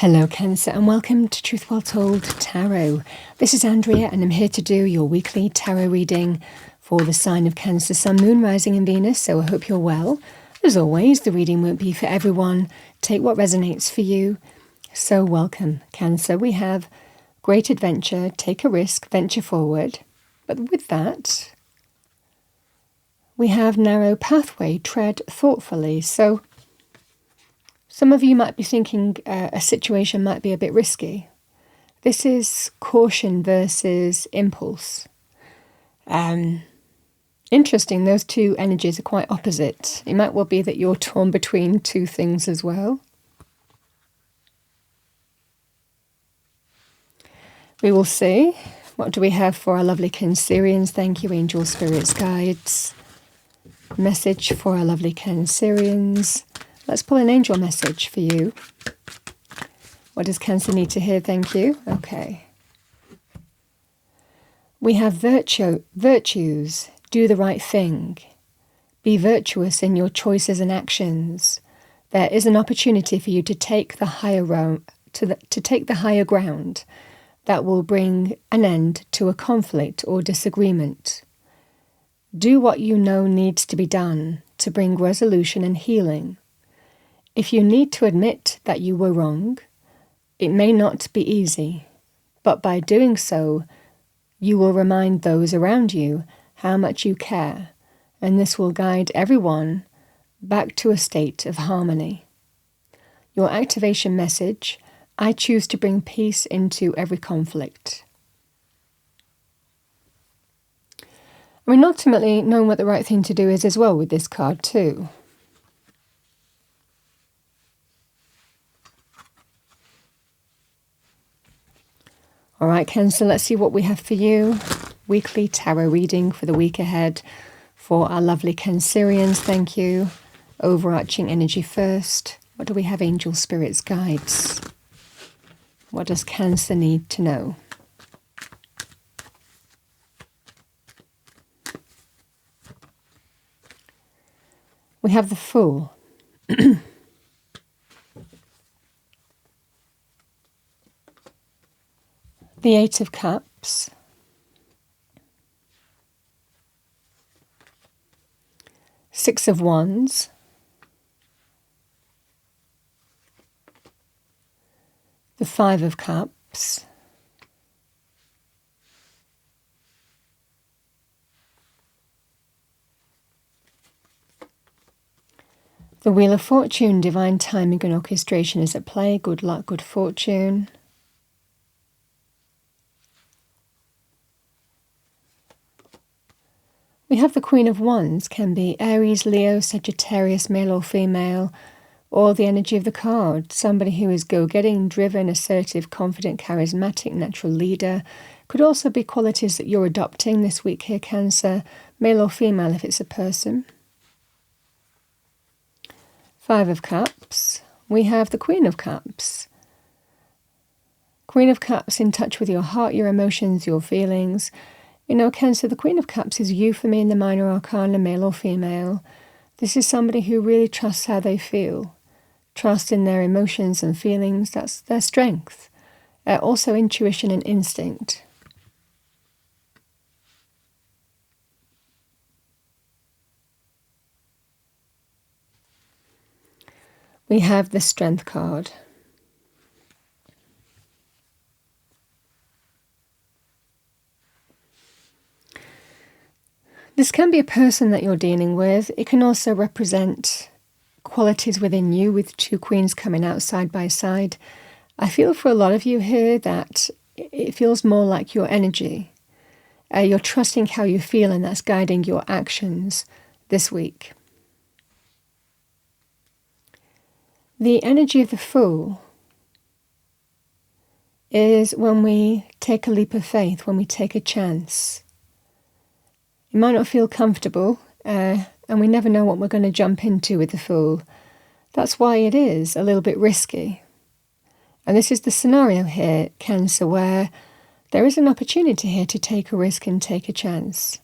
Hello Cancer and welcome to Truth Well Told Tarot. This is Andrea and I'm here to do your weekly tarot reading for the sign of Cancer, Sun, Moon, Rising and Venus, so I hope you're well. As always, the reading won't be for everyone. Take what resonates for you. So welcome Cancer. We have great adventure, take a risk, venture forward. But with that, we have narrow pathway, tread thoughtfully. So some of you might be thinking a situation might be a bit risky. This is caution versus impulse. Interesting, those two energies are quite opposite. It might well be that you're torn between two things as well. We will see. What do we have for our lovely Cancerians? Thank you, angels, spirits, guides. Message for our lovely Cancerians. Let's pull an angel message for you. What does Cancer need to hear? Thank you. Okay. We have virtues. Do the right thing. Be virtuous in your choices and actions. There is an opportunity for you to take the higher ground that will bring an end to a conflict or disagreement. Do what you know needs to be done to bring resolution and healing. If you need to admit that you were wrong, it may not be easy, but by doing so, you will remind those around you how much you care, and this will guide everyone back to a state of harmony. Your activation message: I choose to bring peace into every conflict. I mean, ultimately, knowing what the right thing to do is as well with this card too. All right, Cancer, let's see what we have for you. Weekly tarot reading for the week ahead for our lovely Cancerians. Thank you. Overarching energy first. What do we have, angel, spirits, guides? What does Cancer need to know? We have the Fool. The Eight of Cups. Six of Wands. The Five of Cups. The Wheel of Fortune, divine timing and orchestration is at play. Good luck, good fortune. We have the Queen of Wands, can be Aries, Leo, Sagittarius, male or female, or the energy of the card. Somebody who is go-getting, driven, assertive, confident, charismatic, natural leader. Could also be qualities that you're adopting this week here, Cancer, male or female if it's a person. Five of Cups. We have the Queen of Cups. Queen of Cups, in touch with your heart, your emotions, your feelings. You know, Cancer, the Queen of Cups is you for me in the minor arcana, male or female. This is somebody who really trusts how they feel. Trust in their emotions and feelings, that's their strength. Also intuition and instinct. We have the Strength card. This can be a person that you're dealing with. It can also represent qualities within you, with two queens coming out side by side. I feel for a lot of you here that it feels more like your energy. You're trusting how you feel, and that's guiding your actions this week. The energy of the Fool is when we take a leap of faith, when we take a chance. It might not feel comfortable, and we never know what we're going to jump into with the Fool. That's why it is a little bit risky. And this is the scenario here, Cancer, where there is an opportunity here to take a risk and take a chance.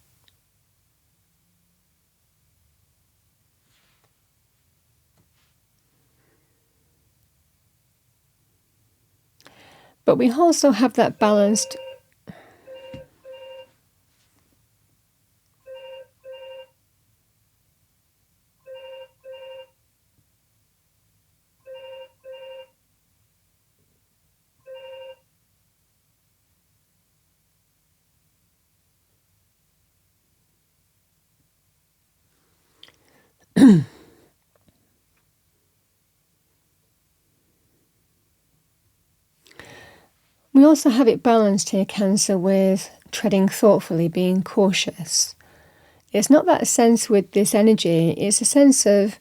But we also have that balanced we also have it balanced here, Cancer, with treading thoughtfully, being cautious. It's not that sense with this energy, it's a sense of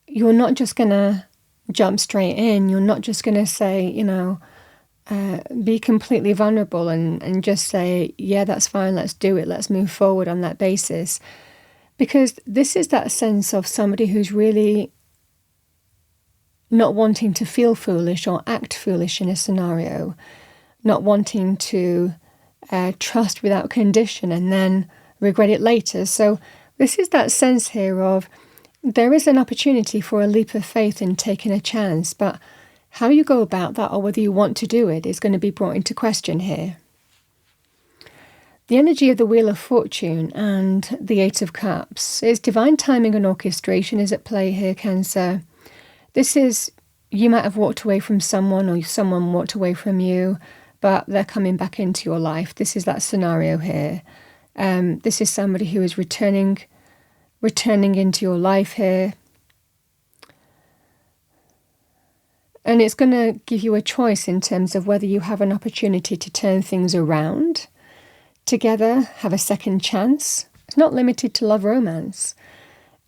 you're not just going to jump straight in. You're not just going to say, be completely vulnerable and just say, yeah, that's fine, let's do it, let's move forward on that basis. Because this is that sense of somebody who's really not wanting to feel foolish or act foolish in a scenario, not wanting to trust without condition and then regret it later. So this is that sense here of there is an opportunity for a leap of faith in taking a chance, but how you go about that or whether you want to do it is going to be brought into question here. The energy of the Wheel of Fortune and the Eight of Cups is divine timing and orchestration is at play here, Cancer. This is, you might have walked away from someone or someone walked away from you, but they're coming back into your life. This is that scenario here. This is somebody who is returning into your life here. And it's going to give you a choice in terms of whether you have an opportunity to turn things around together, have a second chance. It's not limited to love romance.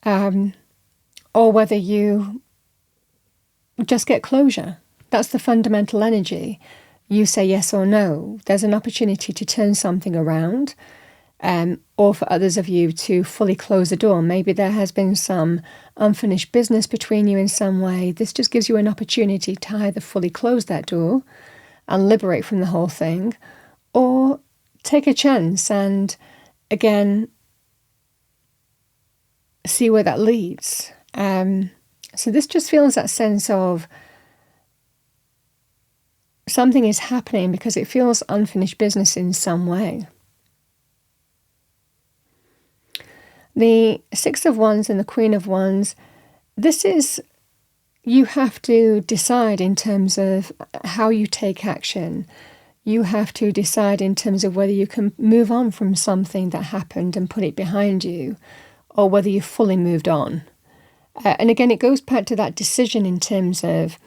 Or whether you just get closure. That's the fundamental energy. You say yes or no. There's an opportunity to turn something around, or for others of you to fully close the door. Maybe there has been some unfinished business between you in some way. This just gives you an opportunity to either fully close that door and liberate from the whole thing, or take a chance and, again, see where that leads. So this just feels that sense of something is happening because it feels unfinished business in some way. The Six of Wands and the Queen of Wands, this is, you have to decide in terms of how you take action. You have to decide in terms of whether you can move on from something that happened and put it behind you, or whether you've fully moved on. And again, it goes back to that decision in terms of,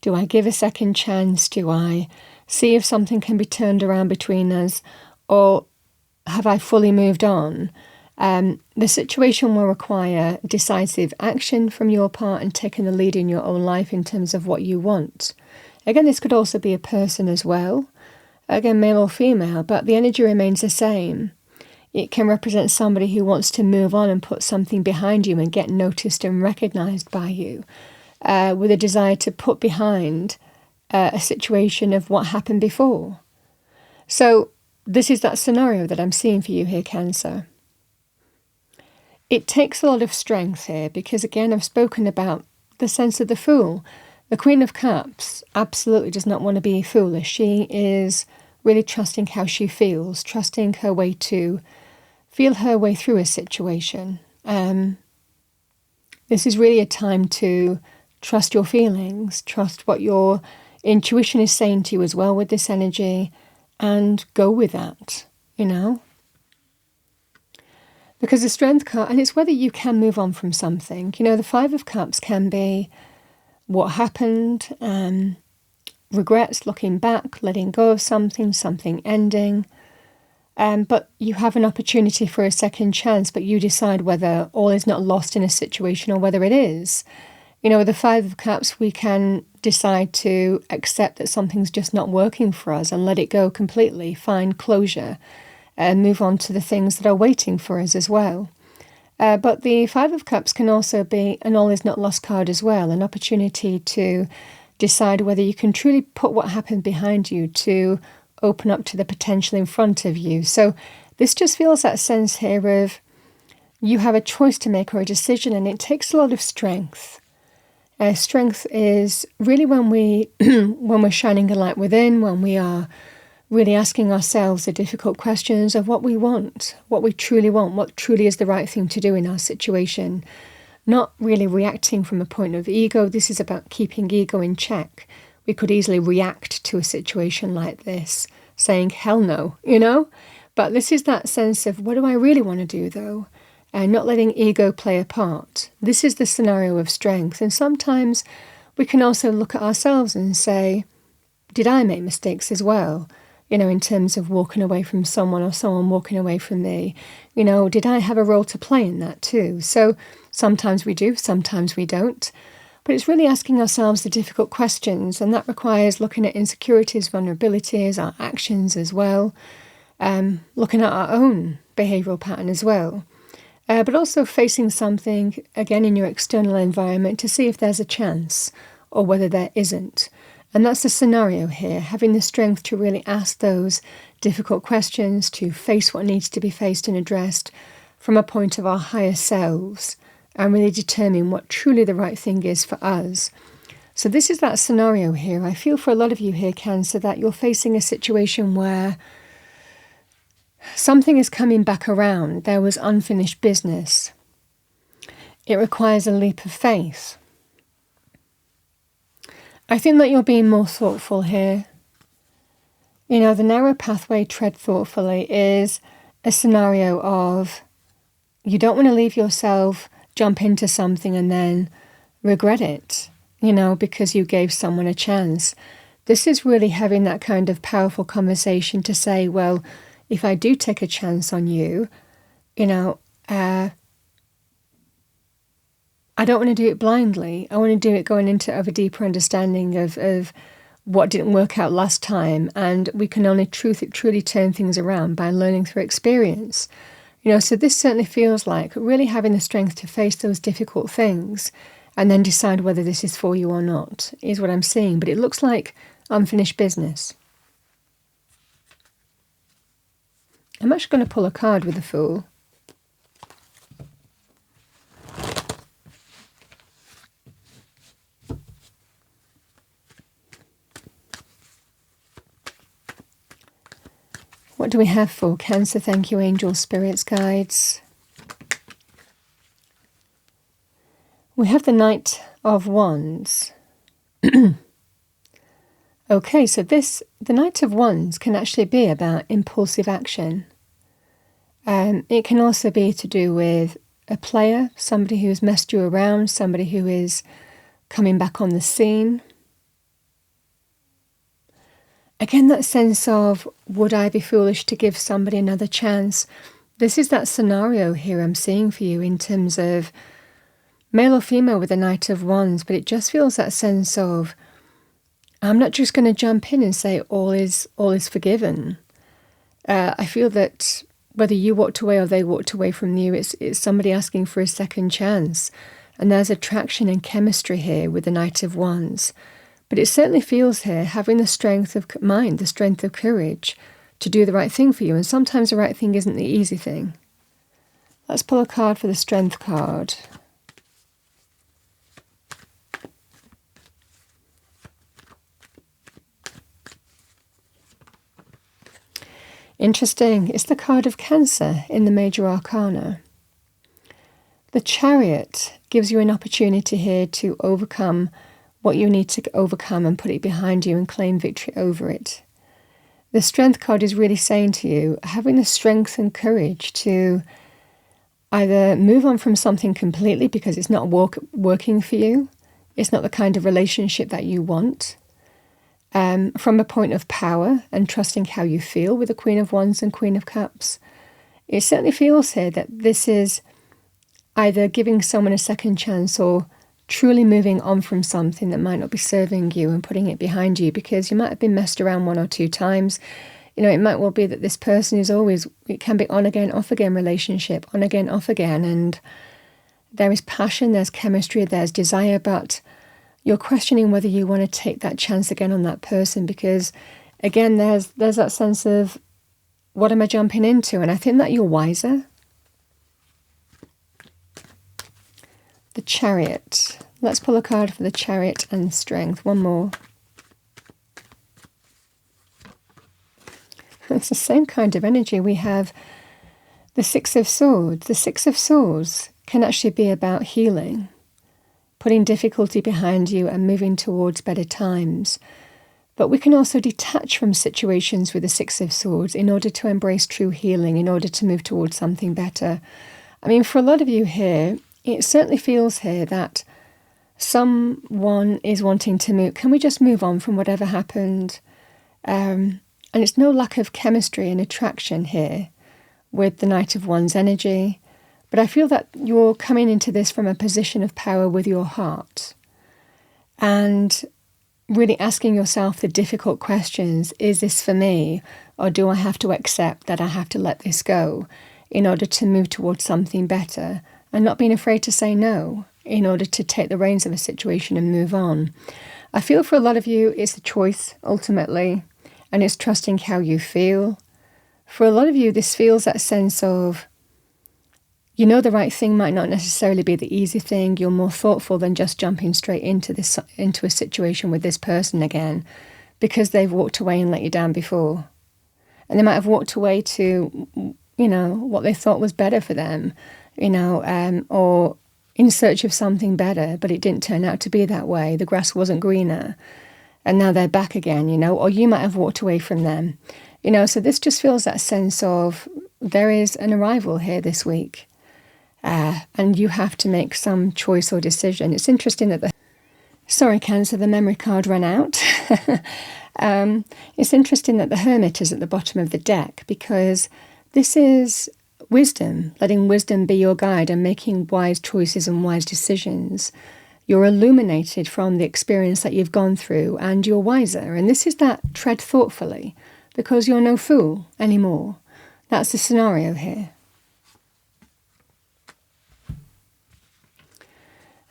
do I give a second chance? Do I see if something can be turned around between us? Or have I fully moved on? The situation will require decisive action from your part and taking the lead in your own life in terms of what you want. Again, this could also be a person as well. Again, male or female, but the energy remains the same. It can represent somebody who wants to move on and put something behind you and get noticed and recognized by you, with a desire to put behind a situation of what happened before. So this is that scenario that I'm seeing for you here, Cancer. It takes a lot of strength here because, again, I've spoken about the sense of the Fool. The Queen of Cups absolutely does not want to be foolish. She is really trusting how she feels, trusting her way to feel her way through a situation. This is really a time to trust your feelings, trust what your intuition is saying to you as well with this energy, and go with that, Because the Strength card, and it's whether you can move on from something. The Five of Cups can be what happened, regrets, looking back, letting go of something ending. But you have an opportunity for a second chance, but you decide whether all is not lost in a situation or whether it is. With the Five of Cups, we can decide to accept that something's just not working for us and let it go completely, find closure, and move on to the things that are waiting for us as well. But the Five of Cups can also be an all is not lost card as well, an opportunity to decide whether you can truly put what happened behind you to open up to the potential in front of you. So this just feels that sense here of you have a choice to make or a decision, and it takes a lot of strength. Strength is really when when we're shining a light within, when we are really asking ourselves the difficult questions of what we want, what truly is the right thing to do in our situation. Not really reacting from a point of ego. This is about keeping ego in check. We could easily react to a situation like this, saying, hell no, But this is that sense of, what do I really want to do, though? And not letting ego play a part. This is the scenario of strength. And sometimes we can also look at ourselves and say, did I make mistakes as well? In terms of walking away from someone or someone walking away from me. Did I have a role to play in that too? So sometimes we do, sometimes we don't. But it's really asking ourselves the difficult questions, and that requires looking at insecurities, vulnerabilities, our actions as well, looking at our own behavioural pattern as well. But also facing something, again, in your external environment to see if there's a chance or whether there isn't. And that's the scenario here, having the strength to really ask those difficult questions, to face what needs to be faced and addressed from a point of our higher selves, and really determine what truly the right thing is for us. So this is that scenario here. I feel for a lot of you here, Cancer, that you're facing a situation where something is coming back around. There was unfinished business. It requires a leap of faith. I think that you're being more thoughtful here. The narrow pathway, tread thoughtfully, is a scenario of you don't want to leave yourself, jump into something and then regret it, because you gave someone a chance. This is really having that kind of powerful conversation to say, well, if I do take a chance on you, I don't want to do it blindly. I want to do it going into a deeper understanding of what didn't work out last time. And we can only truly turn things around by learning through experience. So this certainly feels like really having the strength to face those difficult things and then decide whether this is for you or not, is what I'm seeing. But it looks like unfinished business. I'm actually going to pull a card with the Fool. What do we have for Cancer? Thank you, angels, spirits, guides. We have the Knight of Wands. Okay, so the Knight of Wands can actually be about impulsive action. It can also be to do with a player, somebody who has messed you around, somebody who is coming back on the scene. Again, that sense of, would I be foolish to give somebody another chance? This is that scenario here I'm seeing for you in terms of male or female with the Knight of Wands, but it just feels that sense of, I'm not just going to jump in and say all is forgiven. I feel that whether you walked away or they walked away from you, it's somebody asking for a second chance. And there's attraction and chemistry here with the Knight of Wands. But it certainly feels here having the strength of mind, the strength of courage to do the right thing for you. And sometimes the right thing isn't the easy thing. Let's pull a card for the Strength card. Interesting. It's the card of Cancer in the Major Arcana. The Chariot gives you an opportunity here to overcome what you need to overcome and put it behind you and claim victory over it. The Strength card is really saying to you, having the strength and courage to either move on from something completely because it's not working for you, it's not the kind of relationship that you want, from a point of power and trusting how you feel with the Queen of Wands and Queen of Cups. It certainly feels here that this is either giving someone a second chance or truly moving on from something that might not be serving you and putting it behind you, because you might have been messed around one or two times. It might well be that this person is always, it can be on again, off again relationship, on again, off again, and there is passion, there's chemistry, there's desire, but you're questioning whether you want to take that chance again on that person, because again, there's that sense of, what am I jumping into? And I think that you're wiser. The Chariot. Let's pull a card for the Chariot and Strength. One more. It's the same kind of energy. We have the Six of Swords. The Six of Swords can actually be about healing, putting difficulty behind you and moving towards better times. But we can also detach from situations with the Six of Swords in order to embrace true healing, in order to move towards something better. I mean, for a lot of you here, it certainly feels here that someone is wanting to move. Can we just move on from whatever happened? And it's no lack of chemistry and attraction here with the Knight of Wands energy. But I feel that you're coming into this from a position of power with your heart. And really asking yourself the difficult questions, is this for me? Or do I have to accept that I have to let this go in order to move towards something better? And not being afraid to say no in order to take the reins of a situation and move on. I feel for a lot of you, it's a choice ultimately. And it's trusting how you feel. For a lot of you, this feels that sense of, you know, the right thing might not necessarily be the easy thing. You're more thoughtful than just jumping straight into a situation with this person again, because they've walked away and let you down before. And they might have walked away to, you know, what they thought was better for them, you know, or in search of something better, but it didn't turn out to be that way. The grass wasn't greener. And now they're back again, you know, or you might have walked away from them, you know. So this just feels that sense of there is an arrival here this week, and you have to make some choice or decision. It's interesting that sorry, Cancer, the memory card ran out. It's interesting that the Hermit is at the bottom of the deck, because this is wisdom, letting wisdom be your guide and making wise choices and wise decisions. You're illuminated from the experience that you've gone through, and you're wiser. And this is that tread thoughtfully, because you're no fool anymore. That's the scenario here.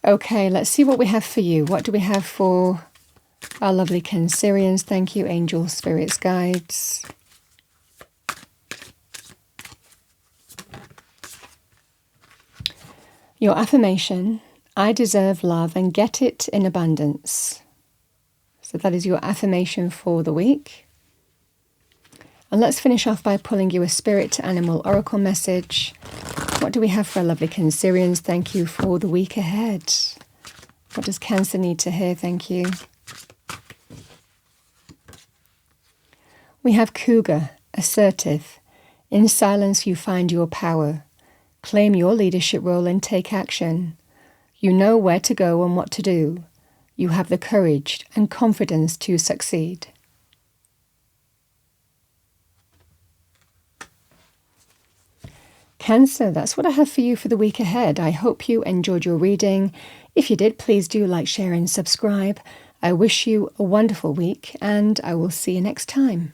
Okay, let's see what we have for you. What do we have for our lovely Cancerians? Thank you, angels, spirits, guides. Your affirmation: I deserve love and get it in abundance. So that is your affirmation for the week. And let's finish off by pulling you a spirit animal oracle message. What do we have for our lovely Cancerians? Thank you for the week ahead. What does Cancer need to hear? Thank you. We have Cougar, assertive. In silence you find your power. Claim your leadership role and take action. You know where to go and what to do. You have the courage and confidence to succeed. Cancer, that's what I have for you for the week ahead. I hope you enjoyed your reading. If you did, please do like, share and subscribe. I wish you a wonderful week, and I will see you next time.